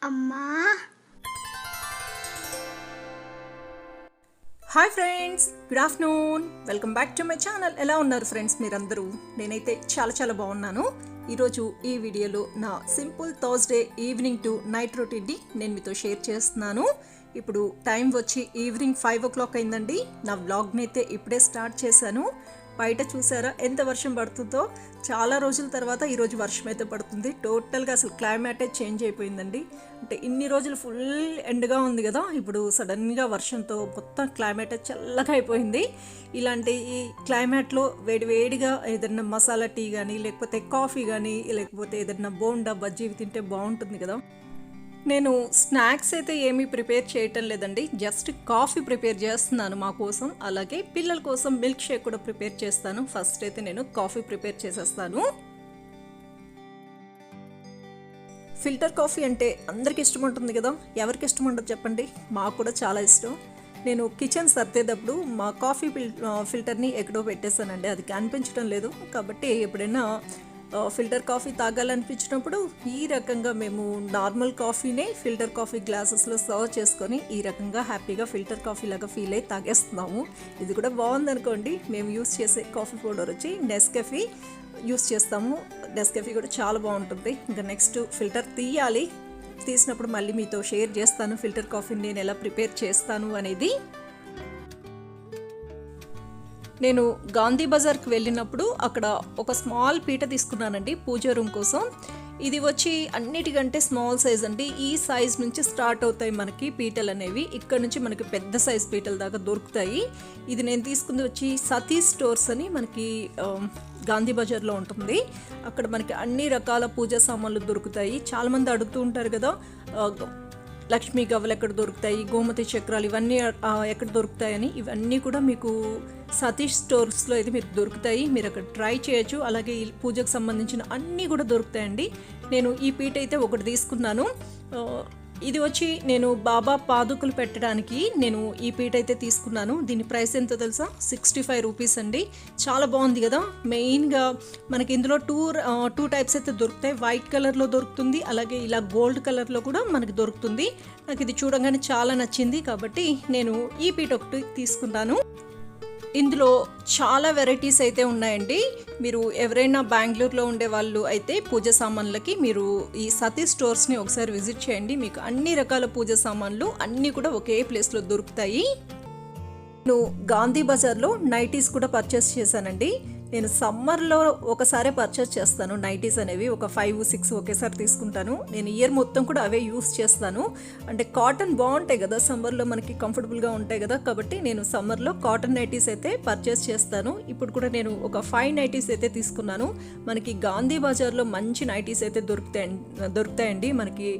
అమ్మా. Hi friends, good afternoon. Welcome back to my channel. ఎలా ఉన్నారు ఫ్రెండ్స్ మీరందరూ? నేనైతే చాలా బాగున్నాను. ఈరోజు ఈ వీడియోలో నా simple Thursday evening to night రొటీన్ని నేను మీతో షేర్ చేస్తున్నాను. ఇప్పుడు టైం వచ్చి ఈవినింగ్ 5 o'clock అయిందండి. నా వ్లాగ్ని అయితే ఇప్పుడే స్టార్ట్ చేశాను. బయట చూసారా ఎంత వర్షం పడుతుందో. చాలా రోజుల తర్వాత ఈరోజు వర్షం అయితే పడుతుంది. టోటల్గా అసలు క్లైమేటే చేంజ్ అయిపోయిందండి. అంటే ఇన్ని రోజులు ఫుల్ ఎండగా ఉంది కదా, ఇప్పుడు సడన్గా వర్షంతో మొత్తం క్లైమేట్ చల్లగా అయిపోయింది. ఇలాంటి ఈ క్లైమేట్లో వేడివేడిగా ఏదైనా మసాలా టీ కానీ, లేకపోతే కాఫీ కానీ, లేకపోతే ఏదైనా బోండా బజ్జీ తింటే బాగుంటుంది కదా. నేను స్నాక్స్ అయితే ఏమీ ప్రిపేర్ చేయటం లేదండి, జస్ట్ కాఫీ ప్రిపేర్ చేస్తున్నాను మా కోసం. అలాగే పిల్లల కోసం మిల్క్ షేక్ కూడా ప్రిపేర్ చేస్తాను. ఫస్ట్ అయితే నేను కాఫీ ప్రిపేర్ చేసేస్తాను. ఫిల్టర్ కాఫీ అంటే అందరికి ఇష్టం ఉంటుంది కదా, ఎవరికి ఇష్టం ఉండదు చెప్పండి? మాకు కూడా చాలా ఇష్టం. నేను కిచెన్ సర్దేటప్పుడు మా కాఫీ ఫిల్టర్ని ఎక్కడో పెట్టేశానండి, అది కనిపించడం లేదు. కాబట్టి ఎప్పుడైనా ఫిల్టర్ కాఫీ తాగాలనిపించినప్పుడు ఈ రకంగా మేము నార్మల్ కాఫీనే ఫిల్టర్ కాఫీ గ్లాసెస్లో సర్వ్ చేసుకొని ఈ రకంగా హ్యాపీగా ఫిల్టర్ కాఫీ లాగా ఫీల్ అయ్యి తాగేస్తున్నాము. ఇది కూడా బాగుందనుకోండి. మేము యూస్ చేసే కాఫీ పౌడర్ వచ్చి నెస్కెఫీ యూస్ చేస్తాము. నెస్కెఫీ కూడా చాలా బాగుంటుంది. ఇంకా నెక్స్ట్ ఫిల్టర్ తీయాలి. తీసినప్పుడు మళ్ళీ మీతో షేర్ చేస్తాను ఫిల్టర్ కాఫీని నేను ఎలా ప్రిపేర్ చేస్తాను అనేది. నేను గాంధీ బజార్కి వెళ్ళినప్పుడు అక్కడ ఒక స్మాల్ పీట తీసుకున్నానండి పూజ రూమ్ కోసం. ఇది వచ్చి అన్నిటికంటే స్మాల్ సైజ్ అండి. ఈ సైజ్ నుంచి స్టార్ట్ అవుతాయి మనకి పీటలు అనేవి. ఇక్కడ నుంచి మనకి పెద్ద సైజ్ పీటల దాకా దొరుకుతాయి. ఇది నేను తీసుకుంది వచ్చి సతీష్ స్టోర్స్ అని మనకి గాంధీ బజార్లో ఉంటుంది. అక్కడ మనకి అన్ని రకాల పూజా సామాన్లు దొరుకుతాయి. చాలామంది అడుగుతూ ఉంటారు కదా, లక్ష్మీ గవ్వలు ఎక్కడ దొరుకుతాయి, గోమతి చక్రాలు ఇవన్నీ ఎక్కడ దొరుకుతాయని. ఇవన్నీ కూడా మీకు సతీష్ స్టోర్స్లో అయితే మీకు దొరుకుతాయి. మీరు అక్కడ ట్రై చేయొచ్చు. అలాగే ఈ పూజకు సంబంధించిన అన్నీ కూడా దొరుకుతాయండి. నేను ఈ పీట అయితే ఒకటి తీసుకున్నాను. ఇది వచ్చి నేను బాబా పాదుకులు పెట్టడానికి నేను ఈ పీట అయితే తీసుకున్నాను. దీని ప్రైస్ ఎంతో తెలుసా? 65 రూపీస్ అండి. చాలా బాగుంది కదా. మెయిన్గా మనకి ఇందులో టూ టైప్స్ అయితే దొరుకుతాయి. వైట్ కలర్లో దొరుకుతుంది, అలాగే ఇలా గోల్డ్ కలర్లో కూడా మనకి దొరుకుతుంది. నాకు ఇది చూడగానే చాలా నచ్చింది కాబట్టి నేను ఈ పీట ఒకటి తీసుకున్నాను. ఇందులో చాలా వెరైటీస్ అయితే ఉన్నాయండి. మీరు ఎవరైనా బెంగళూరులో ఉండే వాళ్ళు అయితే పూజ సామాన్లకి మీరు ఈ సతీష్ స్టోర్స్ని ఒకసారి విజిట్ చేయండి. మీకు అన్ని రకాల పూజ సామాన్లు అన్నీ కూడా ఒకే ప్లేస్లో దొరుకుతాయి. నేను గాంధీ బజార్లో నైటీస్ కూడా పర్చేస్ చేశానండి. నేను సమ్మర్లో ఒకసారి పర్చేస్ చేస్తాను నైటీస్ అనేవి, ఒక 5-6 ఒకేసారి తీసుకుంటాను. నేను ఇయర్ మొత్తం కూడా అవే యూస్ చేస్తాను. అంటే కాటన్ బాగుంటాయి కదా, సమ్మర్లో మనకి కంఫర్టబుల్గా ఉంటాయి కదా, కాబట్టి నేను సమ్మర్లో కాటన్ నైటీస్ అయితే పర్చేస్ చేస్తాను. ఇప్పుడు కూడా నేను ఒక 5 నైటీస్ అయితే తీసుకున్నాను. మనకి గాంధీ బజార్లో మంచి నైటీస్ అయితే దొరుకుతాయండి. మనకి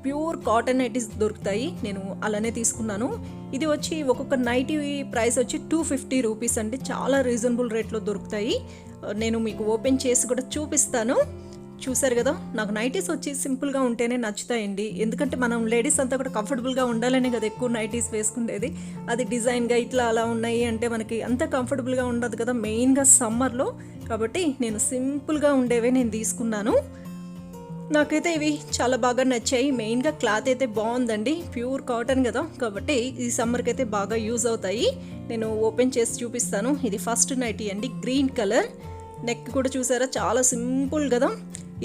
ప్యూర్ కాటన్ నైటీస్ దొరుకుతాయి. నేను అలానే తీసుకున్నాను. ఇది వచ్చి ఒక్కొక్క నైటీ ప్రైస్ వచ్చి 250 రూపీస్ అండి. చాలా రీజనబుల్ రేట్లో దొరుకుతాయి. నేను మీకు ఓపెన్ చేసి కూడా చూపిస్తాను. చూసారు కదా, నాకు నైటీస్ వచ్చి సింపుల్గా ఉంటేనే నచ్చుతాయండి. ఎందుకంటే మనం లేడీస్ అంతా కూడా కంఫర్టబుల్గా ఉండాలనే కదా ఎక్కువ నైటీస్ వేసుకునేది. అది డిజైన్గా ఇట్లా అలా ఉన్నాయి అంటే మనకి అంత కంఫర్టబుల్గా ఉండదు కదా, మెయిన్గా సమ్మర్లో. కాబట్టి నేను సింపుల్గా ఉండేవే నేను తీసుకున్నాను. నాకైతే ఇవి చాలా బాగా నచ్చాయి. మెయిన్గా క్లాత్ అయితే బాగుందండి, ప్యూర్ కాటన్ కదా, కాబట్టి ఈ సమ్మర్కి అయితే బాగా యూజ్ అవుతాయి. నేను ఓపెన్ చేసి చూపిస్తాను. ఇది ఫస్ట్ నైటీ అండి, గ్రీన్ కలర్. నెక్ కూడా చూసారా చాలా సింపుల్ కదా.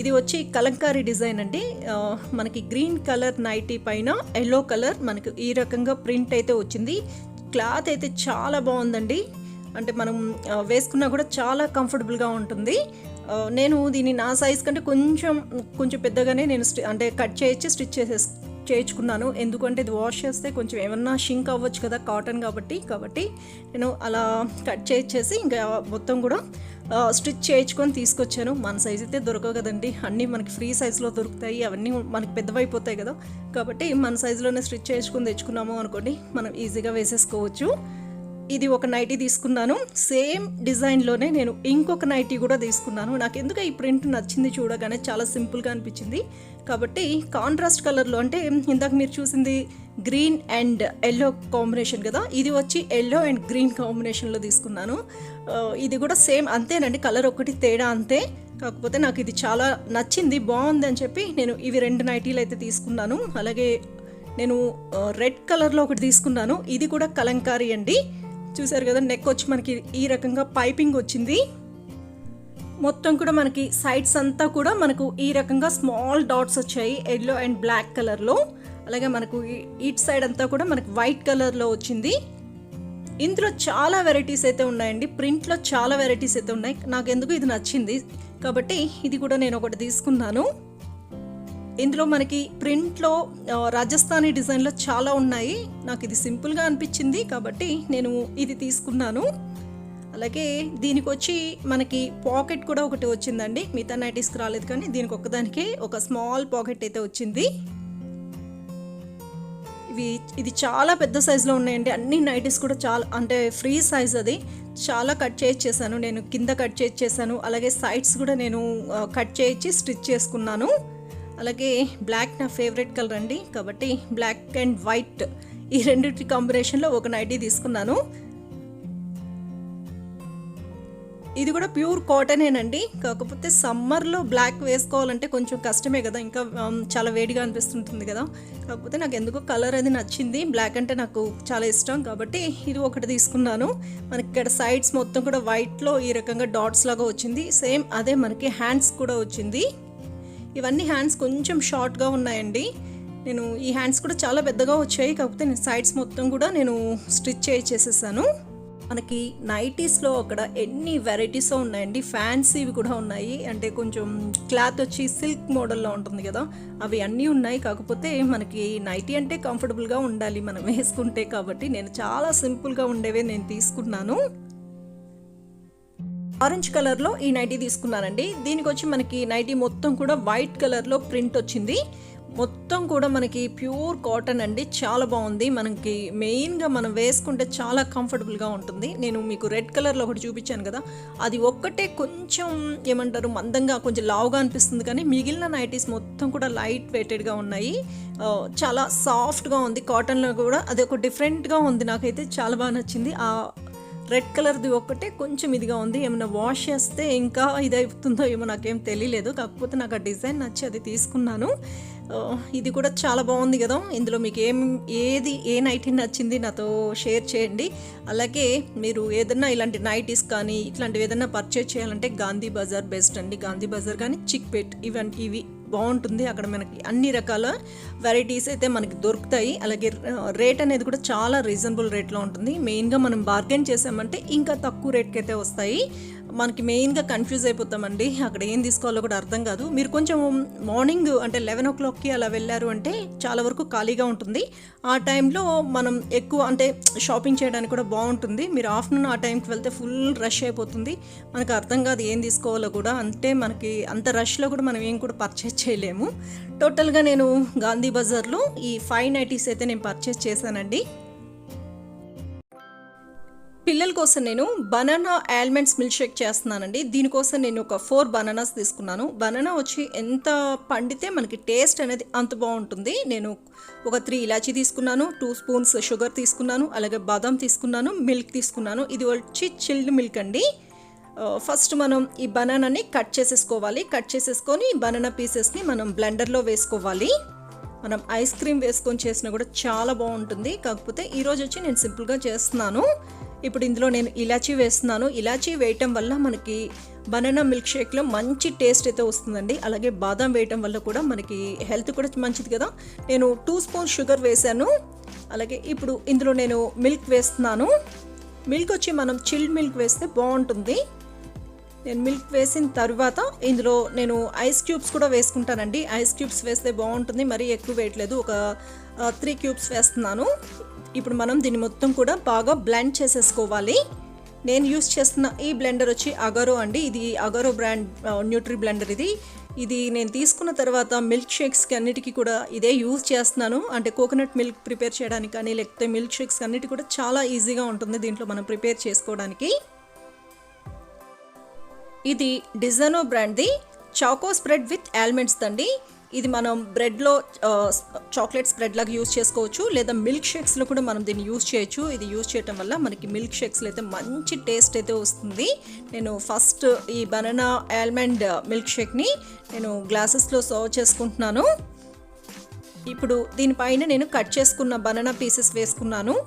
ఇది వచ్చి కలంకారీ డిజైన్ అండి. మనకి గ్రీన్ కలర్ నైటీ పైన ఎల్లో కలర్ మనకి ఈ రకంగా ప్రింట్ అయితే వచ్చింది. క్లాత్ అయితే చాలా బాగుందండి. అంటే మనం వేసుకున్నా కూడా చాలా కంఫర్టబుల్గా ఉంటుంది. నేను దీన్ని నా సైజ్ కంటే కొంచెం పెద్దగానే నేను అంటే కట్ చేయించి స్టిచ్ చేయించుకున్నాను. ఎందుకంటే ఇది వాష్ చేస్తే కొంచెం ఏమన్నా షింక్ అవ్వచ్చు కదా, కాటన్ కాబట్టి నేను అలా కట్ చేయించేసి ఇంకా మొత్తం కూడా స్టిచ్ చేయించుకొని తీసుకొచ్చాను. మన సైజ్ అయితే దొరకవు కదండి, అన్నీ మనకి ఫ్రీ సైజులో దొరుకుతాయి. అవన్నీ మనకి పెద్దవైపోతాయి కదా, కాబట్టి మన సైజులోనే స్టిచ్ చేయించుకొని తెచ్చుకున్నాము అనుకోండి, మనం ఈజీగా వేసేసుకోవచ్చు. ఇది ఒక నైటీ తీసుకున్నాను. సేమ్ డిజైన్లోనే నేను ఇంకొక నైటీ కూడా తీసుకున్నాను. నాకు ఎందుకు ఈ ప్రింట్ నచ్చింది, చూడగానే చాలా సింపుల్గా అనిపించింది. కాబట్టి కాంట్రాస్ట్ కలర్లో, అంటే ఇందాక మీరు చూసింది గ్రీన్ అండ్ ఎల్లో కాంబినేషన్ కదా, ఇది వచ్చి ఎల్లో అండ్ గ్రీన్ కాంబినేషన్లో తీసుకున్నాను. ఇది కూడా సేమ్ అంతేనండి, కలర్ ఒకటి తేడా అంతే. కాకపోతే నాకు ఇది చాలా నచ్చింది, బాగుంది అని చెప్పి నేను ఇవి 2 నైటీలు అయితే తీసుకున్నాను. అలాగే నేను రెడ్ కలర్లో ఒకటి తీసుకున్నాను. ఇది కూడా కలంకారీ అండి. చూసారు కదా, నెక్ వచ్చి మనకి ఈ రకంగా పైపింగ్ వచ్చింది. మొత్తం కూడా మనకి సైడ్స్ అంతా కూడా మనకు ఈ రకంగా స్మాల్ డాట్స్ వచ్చాయి ఎల్లో అండ్ బ్లాక్ కలర్లో. అలాగే మనకు ఇట్ సైడ్ అంతా కూడా మనకు వైట్ కలర్లో వచ్చింది. ఇందులో చాలా వెరైటీస్ అయితే ఉన్నాయండి, ప్రింట్లో చాలా వెరైటీస్ అయితే ఉన్నాయి. నాకు ఎందుకు ఇది నచ్చింది కాబట్టి ఇది కూడా నేను ఒకటి తీసుకున్నాను. ఇందులో మనకి ప్రింట్లో రాజస్థానీ డిజైన్లో చాలా ఉన్నాయి. నాకు ఇది సింపుల్గా అనిపించింది కాబట్టి నేను ఇది తీసుకున్నాను. అలాగే దీనికి వచ్చి మనకి పాకెట్ కూడా ఒకటి వచ్చిందండి. మిగతా నైటీస్కి రాలేదు కానీ దీనికి ఒక్కదానికే ఒక స్మాల్ పాకెట్ అయితే వచ్చింది. ఇది చాలా పెద్ద సైజులో ఉన్నాయండి. అన్ని నైటీస్ కూడా చాలా అంటే ఫ్రీ సైజ్, అది చాలా కట్ చేయించేసాను నేను. కింద కట్ చేయించేసాను, అలాగే సైడ్స్ కూడా నేను కట్ చేయించి స్టిచ్ చేసుకున్నాను. అలాగే బ్లాక్ నా ఫేవరెట్ కలర్ అండి కాబట్టి బ్లాక్ అండ్ వైట్ ఈ రెండింటి కాంబినేషన్లో ఒక నైటీ తీసుకున్నాను. ఇది కూడా ప్యూర్ కాటనేనండి. కాకపోతే సమ్మర్లో బ్లాక్ వేసుకోవాలంటే కొంచెం కష్టమే కదా, ఇంకా చాలా వేడిగా అనిపిస్తుంటుంది కదా. కాకపోతే నాకు ఎందుకో కలర్ అది నచ్చింది, బ్లాక్ అంటే నాకు చాలా ఇష్టం కాబట్టి ఇది ఒకటి తీసుకున్నాను. మనకి ఇక్కడ సైడ్స్ మొత్తం కూడా వైట్లో ఈ రకంగా డాట్స్ లాగా వచ్చింది. సేమ్ అదే మనకి హ్యాండ్స్ కూడా వచ్చింది. ఇవన్నీ హ్యాండ్స్ కొంచెం షార్ట్గా ఉన్నాయండి. నేను ఈ హ్యాండ్స్ కూడా చాలా పెద్దగా వచ్చాయి, కాకపోతే నేను సైడ్స్ మొత్తం కూడా నేను స్టిచ్ చేసేసాను. మనకి నైటీస్లో అక్కడ ఎన్ని వెరైటీస్ ఉన్నాయండి. ఫ్యాన్సీవి కూడా ఉన్నాయి, అంటే కొంచెం క్లాత్ వచ్చి సిల్క్ మోడల్లో ఉంటుంది కదా, అవి అన్నీ ఉన్నాయి. కాకపోతే మనకి నైటీ అంటే కంఫర్టబుల్గా ఉండాలి మనం వేసుకుంటే, కాబట్టి నేను చాలా సింపుల్గా ఉండేవే నేను తీసుకున్నాను. ఆరెంజ్ కలర్లో ఈ నైటీ తీసుకున్నానండి. దీనికి వచ్చి మనకి నైటీ మొత్తం కూడా వైట్ కలర్లో ప్రింట్ వచ్చింది. మొత్తం కూడా మనకి ప్యూర్ కాటన్ అండి, చాలా బాగుంది. మనకి మెయిన్గా మనం వేసుకుంటే చాలా కంఫర్టబుల్గా ఉంటుంది. నేను మీకు రెడ్ కలర్లో ఒకటి చూపించాను కదా, అది ఒక్కటే కొంచెం ఏమంటారు మందంగా కొంచెం లావుగా అనిపిస్తుంది, కానీ మిగిలిన నైటీస్ మొత్తం కూడా లైట్ వెయిటెడ్గా ఉన్నాయి. చాలా సాఫ్ట్గా ఉంది, కాటన్లో కూడా అది ఒక డిఫరెంట్గా ఉంది. నాకైతే చాలా బాగా నచ్చింది. ఆ రెడ్ కలర్ది ఒక్కటే కొంచెం ఇదిగా ఉంది, ఏమైనా వాష్ చేస్తే ఇంకా ఇదవుతుందో ఏమో నాకేం తెలియలేదు. కాకపోతే నాకు ఆ డిజైన్ నచ్చి అది తీసుకున్నాను. ఇది కూడా చాలా బాగుంది కదా. ఇందులో మీకు ఏ నైటీ నచ్చింది నాతో షేర్ చేయండి. అలాగే మీరు ఏదన్నా ఇలాంటి నైటీస్ కానీ ఇట్లాంటివి ఏదన్నా పర్చేజ్ చేయాలంటే గాంధీ బజార్ బెస్ట్ అండి. గాంధీ బజార్ కానీ చిక్పేట్ ఇవి బాగుంటుంది. అక్కడ మనకి అన్ని రకాల వెరైటీస్ అయితే మనకి దొరుకుతాయి. అలాగే రేట్ అనేది కూడా చాలా రీజనబుల్ రేట్లో ఉంటుంది. మెయిన్గా మనం బార్గెన్ చేసామంటే ఇంకా తక్కువ రేట్కి అయితే వస్తాయి. మనకి మెయిన్గా కన్ఫ్యూజ్ అయిపోతామండి, అక్కడ ఏం తీసుకోవాలో కూడా అర్థం కాదు. మీరు కొంచెం మార్నింగ్ అంటే 11 o'clockకి అలా వెళ్ళారు అంటే చాలా వరకు ఖాళీగా ఉంటుంది. ఆ టైంలో మనం ఎక్కువ అంటే షాపింగ్ చేయడానికి కూడా బాగుంటుంది. మీరు ఆఫ్టర్నూన్ ఆ టైంకి వెళ్తే ఫుల్ రష్ అయిపోతుంది, మనకు అర్థం కాదు ఏం తీసుకోవాలో కూడా. అంటే మనకి అంత రష్లో కూడా మనం ఏం కూడా పర్చేజ్ చేయలేము. టోటల్గా నేను గాంధీ బజార్లో ఈ 5 నైటీస్ అయితే నేను పర్చేజ్ చేశానండి. పిల్లల కోసం నేను బనానా ఆల్మండ్స్ మిల్క్ షేక్ చేస్తున్నానండి. దీనికోసం నేను ఒక 4 బనానాస్ తీసుకున్నాను. బనానా వచ్చి ఎంత పండితే మనకి టేస్ట్ అనేది అంత బాగుంటుంది. నేను ఒక 3 ఇలాచీ తీసుకున్నాను, 2 స్పూన్స్ షుగర్ తీసుకున్నాను, అలాగే బాదం తీసుకున్నాను, మిల్క్ తీసుకున్నాను. ఇది వచ్చి చిల్డ్ మిల్క్ అండి. ఫస్ట్ మనం ఈ బనానాని కట్ చేసేసుకోవాలి. కట్ చేసేసుకొని బనానా పీసెస్ని మనం బ్లెండర్లో వేసుకోవాలి. మనం ఐస్ క్రీమ్ వేసుకొని చేసినా కూడా చాలా బాగుంటుంది. కాకపోతే ఈరోజు వచ్చి నేను సింపుల్గా చేస్తున్నాను. ఇప్పుడు ఇందులో నేను ఇలాచీ వేస్తున్నాను. ఇలాచీ వేయటం వల్ల మనకి బనానా మిల్క్ షేక్లో మంచి టేస్ట్ అయితే వస్తుందండి. అలాగే బాదం వేయటం వల్ల కూడా మనకి హెల్త్ కూడా మంచిది కదా. నేను 2 స్పూన్స్ షుగర్ వేసాను. అలాగే ఇప్పుడు ఇందులో నేను మిల్క్ వేస్తున్నాను. మిల్క్ వచ్చి మనం చిల్డ్ మిల్క్ వేస్తే బాగుంటుంది. నేను మిల్క్ వేసిన తర్వాత ఇందులో నేను ఐస్ క్యూబ్స్ కూడా వేసుకుంటానండి. ఐస్ క్యూబ్స్ వేస్తే బాగుంటుంది, మరీ ఎక్కువ వేయట్లేదు, ఒక 3 క్యూబ్స్ వేస్తున్నాను. ఇప్పుడు మనం దీన్ని మొత్తం కూడా బాగా బ్లెండ్ చేసేసుకోవాలి. నేను యూస్ చేస్తున్న ఈ బ్లెండర్ వచ్చి అగారో అండి. ఇది అగారో బ్రాండ్ న్యూట్రీ బ్లెండర్. ఇది నేను తీసుకున్న తర్వాత మిల్క్ షేక్స్కి అన్నిటికీ కూడా ఇదే యూజ్ చేస్తున్నాను. అంటే కోకోనట్ మిల్క్ ప్రిపేర్ చేయడానికి కానీ లేకపోతే మిల్క్ షేక్స్ అన్నిటి కూడా చాలా ఈజీగా ఉంటుంది దీంట్లో మనం ప్రిపేర్ చేసుకోవడానికి. ఇది డిజానో బ్రాండ్ది చాకో స్ప్రెడ్ విత్ ఆల్మండ్స్ అండి. ఇది మనం బ్రెడ్లో చాక్లెట్ స్ప్రెడ్ లాగా యూస్ చేసుకోవచ్చు, లేదా మిల్క్ షేక్స్లో కూడా మనం దీన్ని యూస్ చేయొచ్చు. ఇది యూస్ చేయడం వల్ల మనకి మిల్క్ షేక్స్లో అయితే మంచి టేస్ట్ అయితే వస్తుంది. నేను ఫస్ట్ ఈ బనానా ఆల్మండ్ మిల్క్ షేక్ని నేను గ్లాసెస్లో సర్వ్ చేసుకుంటున్నాను. ఇప్పుడు దీనిపైన నేను కట్ చేసుకున్న బనానా పీసెస్ వేసుకున్నాను.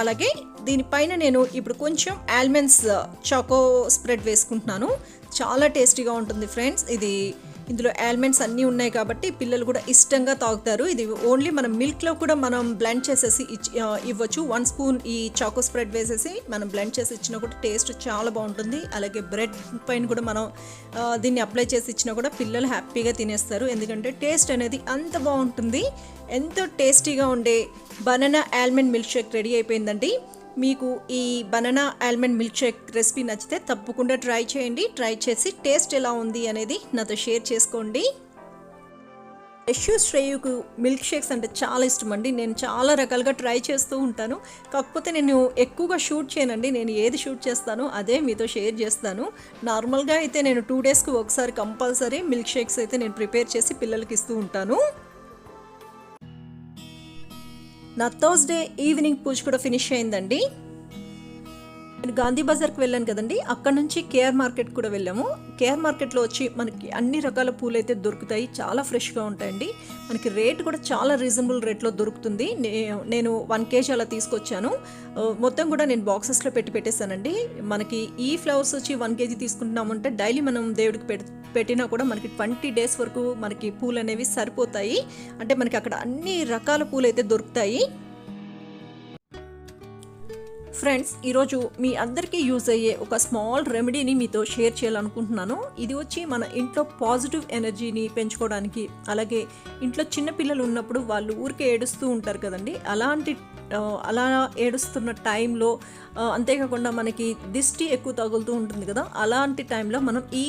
అలాగే దీనిపైన నేను ఇప్పుడు కొంచెం ఆల్మండ్స్ చాకో స్ప్రెడ్ వేసుకుంటున్నాను. చాలా టేస్టీగా ఉంటుంది ఫ్రెండ్స్. ఇందులో ఆల్మండ్స్ అన్నీ ఉన్నాయి కాబట్టి పిల్లలు కూడా ఇష్టంగా తాగుతారు. ఇది ఓన్లీ మనం మిల్క్లో కూడా మనం బ్లెండ్ చేసేసి ఇవ్వచ్చు. 1 స్పూన్ ఈ చాకో స్ప్రెడ్ వేసేసి మనం బ్లెండ్ చేసి ఇచ్చినా కూడా టేస్ట్ చాలా బాగుంటుంది. అలాగే బ్రెడ్ పైన కూడా మనం దీన్ని అప్లై చేసి ఇచ్చినా కూడా పిల్లలు హ్యాపీగా తినేస్తారు, ఎందుకంటే టేస్ట్ అనేది అంత బాగుంటుంది. ఎంతో టేస్టీగా ఉండే banana almond milk shake ready అయిపోయిందండి. మీకు ఈ banana almond milk shake recipe నచ్చితే తప్పకుండా ట్రై చేయండి. ట్రై చేసి టేస్ట్ ఎలా ఉంది అనేది నాతో షేర్ చేసుకోండి. యశు శ్రేయుకు మిల్క్ షేక్స్ అంటే చాలా ఇష్టం అండి. నేను చాలా రకాలుగా ట్రై చేస్తూ ఉంటాను. కాకపోతే నేను ఎక్కువగా షూట్ చేయనండి. నేను ఏది షూట్ చేస్తానో అదే మీతో షేర్ చేస్తాను. నార్మల్గా అయితే నేను 2 డేస్కి ఒకసారి కంపల్సరీ మిల్క్ షేక్స్ అయితే నేను ప్రిపేర్ చేసి పిల్లలకి ఇస్తూ ఉంటాను. నా థర్స్డే ఈవినింగ్ పూజ కూడా ఫినిష్ అయిందండి. నేను గాంధీ బజార్కి వెళ్ళాను కదండి, అక్కడ నుంచి కేఆర్ మార్కెట్ కూడా వెళ్ళాము. కేఆర్ మార్కెట్లో వచ్చి మనకి అన్ని రకాల పూలు అయితే దొరుకుతాయి, చాలా ఫ్రెష్గా ఉంటాయండి. మనకి రేట్ కూడా చాలా రీజనబుల్ రేట్లో దొరుకుతుంది. నేను 1 kg అలా తీసుకొచ్చాను. మొత్తం కూడా నేను బాక్సెస్లో పెట్టేశానండి. మనకి ఈ ఫ్లవర్స్ వచ్చి 1 kg తీసుకుంటున్నామంటే డైలీ మనం దేవుడికి పెట్టినా కూడా మనకి 20 days వరకు మనకి పూలు అనేవి సరిపోతాయి. అంటే మనకి అక్కడ అన్ని రకాల పూలు అయితే దొరుకుతాయి. ఫ్రెండ్స్, ఈరోజు మీ అందరికీ యూజ్ అయ్యే ఒక స్మాల్ రెమెడీని మీతో షేర్ చేయాలనుకుంటున్నాను. ఇది వచ్చి మన ఇంట్లో పాజిటివ్ ఎనర్జీని పెంచుకోవడానికి, అలాగే ఇంట్లో చిన్నపిల్లలు ఉన్నప్పుడు వాళ్ళు ఊరికే ఏడుస్తూ ఉంటారు కదండి, అలా ఏడుస్తున్న టైంలో, అంతేకాకుండా మనకి దిష్టి ఎక్కువ తగులుతూ ఉంటుంది కదా, అలాంటి టైంలో మనం ఈ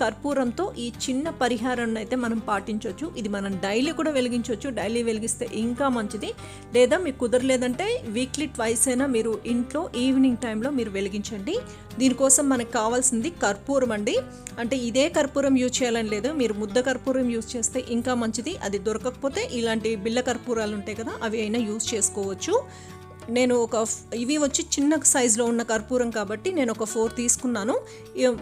కర్పూరంతో ఈ చిన్న పరిహారాన్ని అయితే మనం పాటించవచ్చు. ఇది మనం డైలీ కూడా వెలిగించవచ్చు. డైలీ వెలిగిస్తే ఇంకా మంచిది. లేదా మీకు కుదరలేదంటే వీక్లీ 2 అయినా మీరు ఇంట్లో ఈవినింగ్ టైంలో మీరు వెలిగించండి. దీనికోసం మనకు కావాల్సింది కర్పూరం అండి. అంటే ఇదే కర్పూరం యూజ్ చేయాలని లేదు, మీరు ముద్ద కర్పూరం యూజ్ చేస్తే ఇంకా మంచిది. అది దొరకకపోతే ఇలాంటి బిళ్ళ కర్పూరాలు ఉంటాయి కదా, అవి అయినా యూజ్ చేసుకోవచ్చు. నేను ఇవి వచ్చి చిన్న సైజులో ఉన్న కర్పూరం కాబట్టి నేను ఒక 4 తీసుకున్నాను.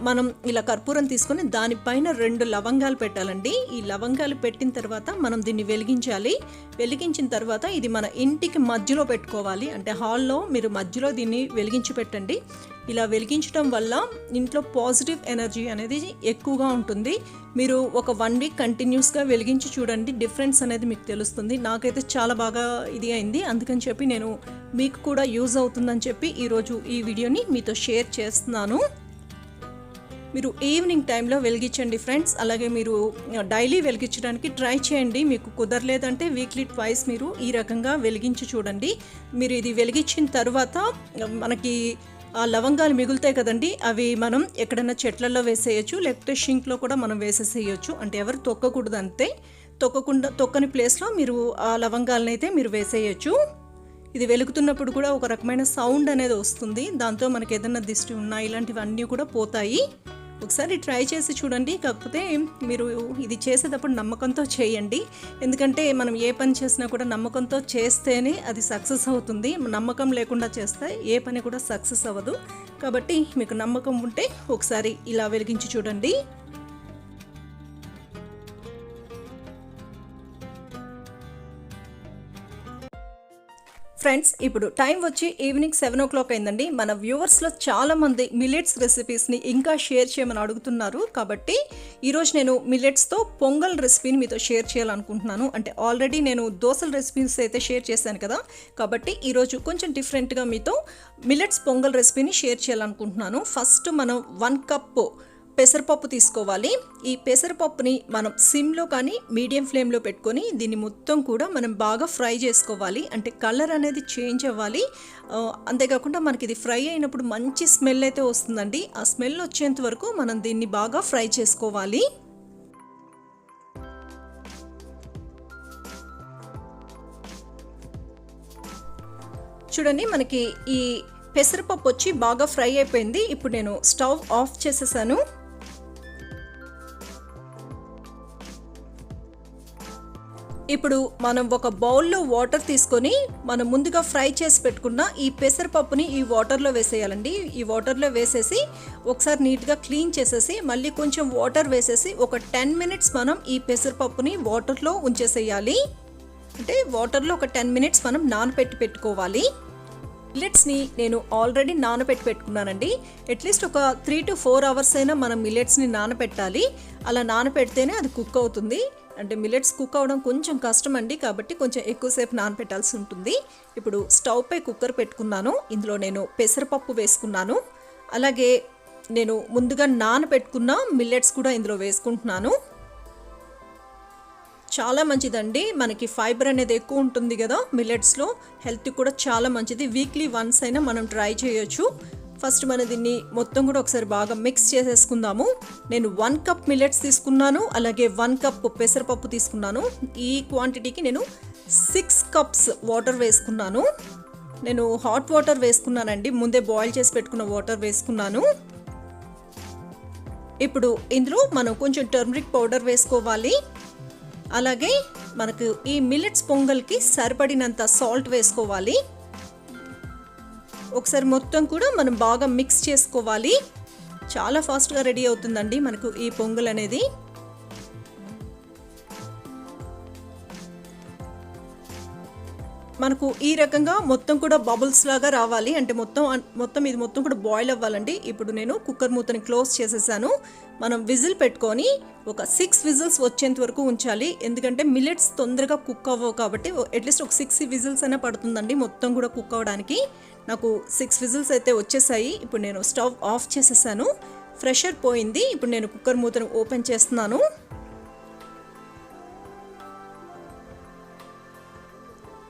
మనం ఇలా కర్పూరం తీసుకొని దానిపైన 2 లవంగాలు పెట్టాలండి. ఈ లవంగాలు పెట్టిన తర్వాత మనం దీన్ని వెలిగించాలి. వెలిగించిన తర్వాత ఇది మన ఇంటికి మధ్యలో పెట్టుకోవాలి. అంటే హాల్లో మీరు మధ్యలో దీన్ని వెలిగించి పెట్టండి. ఇలా వెలిగించడం వల్ల ఇంట్లో పాజిటివ్ ఎనర్జీ అనేది ఎక్కువగా ఉంటుంది. మీరు ఒక 1 వీక్ కంటిన్యూస్గా వెలిగించి చూడండి, డిఫరెన్స్ అనేది మీకు తెలుస్తుంది. నాకైతే చాలా బాగా ఇది అయింది. అందుకని చెప్పి నేను మీకు కూడా యూజ్ అవుతుందని చెప్పి ఈరోజు ఈ వీడియోని మీతో షేర్ చేస్తున్నాను. మీరు ఈవినింగ్ టైంలో వెలిగించండి ఫ్రెండ్స్. అలాగే మీరు డైలీ వెలిగించడానికి ట్రై చేయండి. మీకు కుదరలేదంటే వీక్లీ 2 మీరు ఈ రకంగా వెలిగించి చూడండి. మీరు ఇది వెలిగించిన తర్వాత మనకి ఆ లవంగాలు మిగులుతాయి కదండి, అవి మనం ఎక్కడైనా చెట్లలో వేసేయచ్చు, లేకపోతే షింక్లో కూడా మనం వేసేసేయచ్చు. అంటే ఎవరు తొక్కకూడదు, అంతే. తొక్కని ప్లేస్లో మీరు ఆ లవంగాలను అయితే మీరు వేసేయచ్చు. ఇది వెలుగుతున్నప్పుడు కూడా ఒక రకమైన సౌండ్ అనేది వస్తుంది. దాంతో మనకి ఏదైనా దిష్టి ఉన్నా ఇలాంటివన్నీ కూడా పోతాయి. ఒకసారి ట్రై చేసి చూడండి. కాకపోతే మీరు ఇది చేసేటప్పుడు నమ్మకంతో చేయండి. ఎందుకంటే మనం ఏ పని చేసినా కూడా నమ్మకంతో చేస్తేనే అది సక్సెస్ అవుతుంది. నమ్మకం లేకుండా చేస్తే ఏ పని కూడా సక్సెస్ అవ్వదు. కాబట్టి మీకు నమ్మకం ఉంటే ఒకసారి ఇలా వెలిగించి చూడండి. ఫ్రెండ్స్, ఇప్పుడు టైం వచ్చి ఈవినింగ్ 7 o'clock అయిందండి. మన వ్యూవర్స్లో చాలామంది మిల్లెట్స్ రెసిపీస్ని ఇంకా షేర్ చేయమని అడుగుతున్నారు. కాబట్టి ఈరోజు నేను మిల్లెట్స్తో పొంగల్ రెసిపీని మీతో షేర్ చేయాలనుకుంటున్నాను. అంటే ఆల్రెడీ నేను దోశల రెసిపీస్ అయితే షేర్ చేశాను కదా, కాబట్టి ఈరోజు కొంచెం డిఫరెంట్గా మీతో మిల్లెట్స్ పొంగల్ రెసిపీని షేర్ చేయాలనుకుంటున్నాను. ఫస్ట్ మనం 1 కప్ పెసరపప్పు తీసుకోవాలి. ఈ పెసరపప్పుని మనం సిమ్లో కానీ మీడియం ఫ్లేమ్లో పెట్టుకొని దీన్ని మొత్తం కూడా మనం బాగా ఫ్రై చేసుకోవాలి. అంటే కలర్ అనేది చేంజ్ అవ్వాలి. అంతేకాకుండా మనకి ఇది ఫ్రై అయినప్పుడు మంచి స్మెల్ అయితే వస్తుందండి. ఆ స్మెల్ వచ్చేంత వరకు మనం దీన్ని బాగా ఫ్రై చేసుకోవాలి. చూడండి, మనకి ఈ పెసరపప్పు వచ్చి బాగా ఫ్రై అయిపోయింది. ఇప్పుడు నేను స్టవ్ ఆఫ్ చేసేసాను. ఇప్పుడు మనం ఒక బౌల్లో వాటర్ తీసుకొని మనం ముందుగా ఫ్రై చేసి పెట్టుకున్న ఈ పెసరపప్పుని ఈ వాటర్లో వేసేయాలండి. ఈ వాటర్లో వేసేసి ఒకసారి నీట్గా క్లీన్ చేసేసి మళ్ళీ కొంచెం వాటర్ వేసేసి ఒక 10 మినిట్స్ మనం ఈ పెసరపప్పుని వాటర్లో ఉంచేసేయాలి. అంటే వాటర్లో ఒక 10 మినిట్స్ మనం నానబెట్టి పెట్టుకోవాలి. మిల్లెట్స్ని నేను ఆల్రెడీ నానబెట్టి పెట్టుకున్నానండి. అట్లీస్ట్ ఒక 3 to 4 అవర్స్ అయినా మనం మిల్లెట్స్ని నానబెట్టాలి. అలా నానబెడితేనే అది కుక్ అవుతుంది. అంటే మిల్లెట్స్ కుక్ అవ్వడం కొంచెం కష్టం అండి, కాబట్టి కొంచెం ఎక్కువసేపు నానబెట్టాల్సి ఉంటుంది. ఇప్పుడు స్టవ్ పై కుక్కర్ పెట్టుకున్నాను. ఇందులో నేను పెసరపప్పు వేసుకున్నాను. అలాగే నేను ముందుగా నానబెట్టుకున్న మిల్లెట్స్ కూడా ఇందులో వేసుకుంటున్నాను. చాలా మంచిదండి, మనకి ఫైబర్ అనేది ఎక్కువ ఉంటుంది కదా మిల్లెట్స్లో, హెల్త్ కూడా చాలా మంచిది. వీక్లీ వన్స్ అయినా మనం ట్రై చేయొచ్చు. ఫస్ట్ మనం దీన్ని మొత్తం కూడా ఒకసారి బాగా మిక్స్ చేసేసుకుందాము. నేను 1 కప్ మిల్లెట్స్ తీసుకున్నాను, అలాగే 1 కప్ పెసరపప్పు తీసుకున్నాను. ఈ క్వాంటిటీకి నేను 6 కప్స్ వాటర్ వేసుకున్నాను. నేను హాట్ వాటర్ వేసుకున్నానండి, ముందే బాయిల్ చేసి పెట్టుకున్న వాటర్ వేసుకున్నాను. ఇప్పుడు ఇందులో మనం కొంచెం టర్మరిక్ పౌడర్ వేసుకోవాలి. అలాగే మనకు ఈ మిల్లెట్స్ పొంగల్కి సరిపడినంత సాల్ట్ వేసుకోవాలి. ఒకసారి మొత్తం కూడా మనం బాగా మిక్స్ చేసుకోవాలి. చాలా ఫాస్ట్గా రెడీ అవుతుందండి మనకు ఈ పొంగల్ అనేది. మనకు ఈ రకంగా మొత్తం కూడా బబుల్స్ లాగా రావాలి. అంటే మొత్తం ఇది మొత్తం కూడా బాయిల్ అవ్వాలండి. ఇప్పుడు నేను కుక్కర్ మూతని క్లోజ్ చేసేసాను. మనం విజిల్ పెట్టుకొని ఒక 6 విజిల్స్ వచ్చేంత వరకు ఉంచాలి. ఎందుకంటే మిల్లెట్స్ తొందరగా కుక్ అవ్వవు కాబట్టి అట్లీస్ట్ ఒక 6 విజిల్స్ అయినా పడుతుందండి మొత్తం కూడా కుక్ అవ్వడానికి. నాకు 6 విజిల్స్ అయితే వచ్చేసాయి. ఇప్పుడు నేను స్టవ్ ఆఫ్ చేసేసాను. ప్రెషర్ పోయింది. ఇప్పుడు నేను కుక్కర్ మూతను ఓపెన్ చేస్తున్నాను.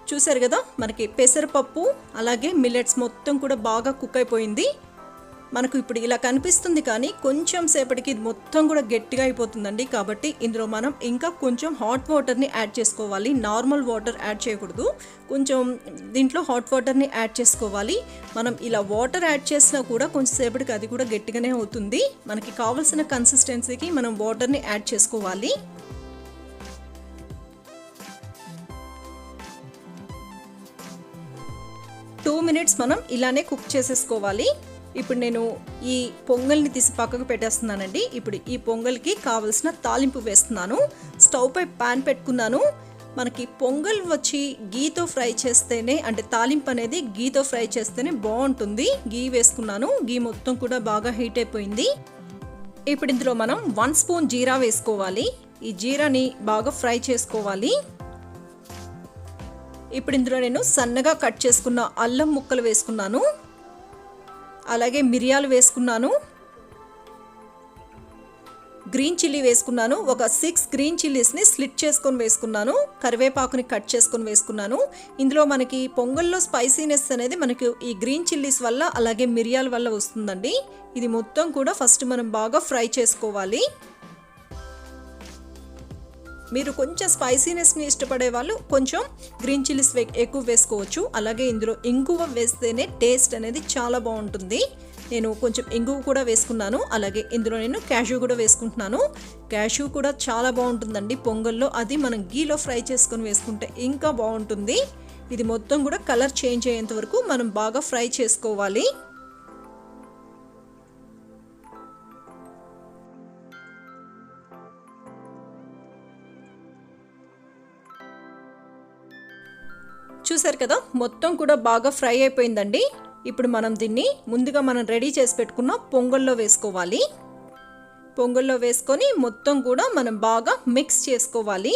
చూసారు కదా, మనకి పెసరపప్పు అలాగే మిల్లెట్స్ మొత్తం కూడా బాగా కుక్ అయిపోయింది. మనకు ఇప్పుడు ఇలా కనిపిస్తుంది, కానీ కొంచెం సేపటికి ఇది మొత్తం కూడా గట్టిగా అయిపోతుందండి. కాబట్టి ఇందులో మనం ఇంకా కొంచెం హాట్ వాటర్ని యాడ్ చేసుకోవాలి. నార్మల్ వాటర్ యాడ్ చేయకూడదు, కొంచెం దీంట్లో హాట్ వాటర్ని యాడ్ చేసుకోవాలి. మనం ఇలా వాటర్ యాడ్ చేసినా కూడా కొంచెం సేపటికి అది కూడా గట్టిగానే అవుతుంది. మనకి కావాల్సిన కన్సిస్టెన్సీకి మనం వాటర్ని యాడ్ చేసుకోవాలి. టూ మినిట్స్ మనం ఇలానే కుక్ చేసేసుకోవాలి. ఇప్పుడు నేను ఈ పొంగల్ని తీసి పక్కకు పెట్టేస్తున్నానండి. ఇప్పుడు ఈ పొంగల్కి కావలసిన తాలింపు వేస్తున్నాను. స్టవ్ పై ప్యాన్ పెట్టుకున్నాను. మనకి పొంగల్ వచ్చి గీతో ఫ్రై చేస్తేనే, అంటే తాలింపు అనేది గీతో ఫ్రై చేస్తేనే బాగుంటుంది. గీ వేసుకున్నాను. గీ మొత్తం కూడా బాగా హీట్ అయిపోయింది. ఇప్పుడు ఇందులో మనం 1 స్పూన్ జీరా వేసుకోవాలి. ఈ జీరాని బాగా ఫ్రై చేసుకోవాలి. ఇప్పుడు ఇందులో నేను సన్నగా కట్ చేసుకున్న అల్లం ముక్కలు వేసుకున్నాను. అలాగే మిరియాలు వేసుకున్నాను. గ్రీన్ చిల్లీ వేసుకున్నాను. ఒక 6 గ్రీన్ చిల్లీస్ని స్లిట్ చేసుకొని వేసుకున్నాను. కరివేపాకుని కట్ చేసుకొని వేసుకున్నాను. ఇందులో మనకి పొంగల్లో స్పైసీనెస్ అనేది మనకి ఈ గ్రీన్ చిల్లీస్ వల్ల అలాగే మిరియాల వల్ల వస్తుందండి. ఇది మొత్తం కూడా ఫస్ట్ మనం బాగా ఫ్రై చేసుకోవాలి. మీరు కొంచెం స్పైసీనెస్ని ఇష్టపడే వాళ్ళు కొంచెం గ్రీన్ చిల్లీస్ ఎక్కువ వేసుకోవచ్చు. అలాగే ఇందులో ఇంగువ వేస్తేనే టేస్ట్ అనేది చాలా బాగుంటుంది. నేను కొంచెం ఇంగువ కూడా వేసుకున్నాను. అలాగే ఇందులో నేను క్యాష్యూ కూడా వేసుకుంటున్నాను. క్యాష్యూ కూడా చాలా బాగుంటుందండి పొంగల్లో. అది మనం గీలో ఫ్రై చేసుకొని వేసుకుంటే ఇంకా బాగుంటుంది. ఇది మొత్తం కూడా కలర్ చేంజ్ అయ్యేంత వరకు మనం బాగా ఫ్రై చేసుకోవాలి. చూసారు కదా, మొత్తం కూడా బాగా ఫ్రై అయిపోయిందండి. ఇప్పుడు మనం దీన్ని ముందుగా మనం రెడీ చేసి పెట్టుకున్న పొంగల్లో వేసుకోవాలి. పొంగల్లో వేసుకొని మొత్తం కూడా మనం బాగా మిక్స్ చేసుకోవాలి.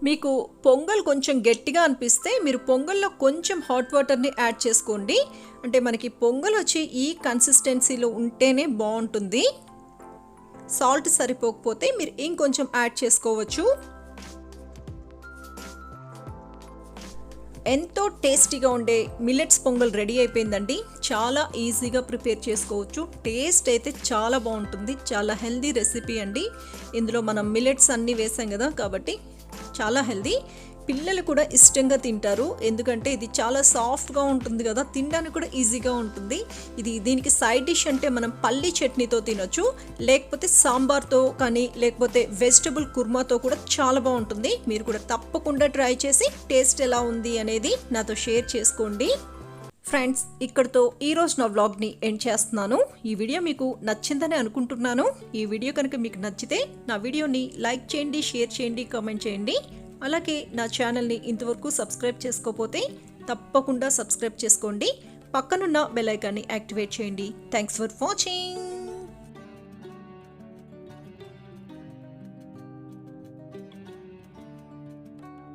మీకు పొంగల్ కొంచెం గట్టిగా అనిపిస్తే మీరు పొంగల్లో కొంచెం హాట్ వాటర్ని యాడ్ చేసుకోండి. అంటే మనకి పొంగల్ వచ్చి ఈ కన్సిస్టెన్సీలో ఉంటేనే బాగుంటుంది. సాల్ట్ సరిపోకపోతే మీరు ఇంకొంచెం యాడ్ చేసుకోవచ్చు. ఎంతో టేస్టీగా ఉండే మిల్లెట్స్ పొంగల్ రెడీ అయిపోయిందండి. చాలా ఈజీగా ప్రిపేర్ చేసుకోవచ్చు. టేస్ట్ అయితే చాలా బాగుంటుంది. చాలా హెల్దీ రెసిపీ అండి. ఇందులో మనం మిల్లెట్స్ అన్నీ వేసాం కదా, కాబట్టి చాలా హెల్దీ. పిల్లలు కూడా ఇష్టంగా తింటారు, ఎందుకంటే ఇది చాలా సాఫ్ట్గా ఉంటుంది కదా, తినడానికి కూడా ఈజీగా ఉంటుంది. దీనికి సైడ్ డిష్ అంటే మనం పల్లి చట్నీతో తినొచ్చు, లేకపోతే సాంబార్తో కానీ లేకపోతే వెజిటబుల్ కుర్మాతో కూడా చాలా బాగుంటుంది. మీరు కూడా తప్పకుండా ట్రై చేసి టేస్ట్ ఎలా ఉంది అనేది నాతో షేర్ చేసుకోండి. ఫ్రెండ్స్, ఇక్కడితో ఈరోజు నా వ్లాగ్ని ఎండ్ చేస్తున్నాను. ఈ వీడియో మీకు నచ్చిందని అనుకుంటున్నాను. ఈ వీడియో కనుక మీకు నచ్చితే నా వీడియోని లైక్ చేయండి, షేర్ చేయండి, కామెంట్ చేయండి. అలాగే నా ఛానల్ని ఇంతవరకు సబ్స్క్రైబ్ చేసుకోకపోతే తప్పకుండా సబ్స్క్రైబ్ చేసుకోండి. పక్కనున్న బెల్ ఐకాన్ని యాక్టివేట్ చేయండి. Thanks for watching.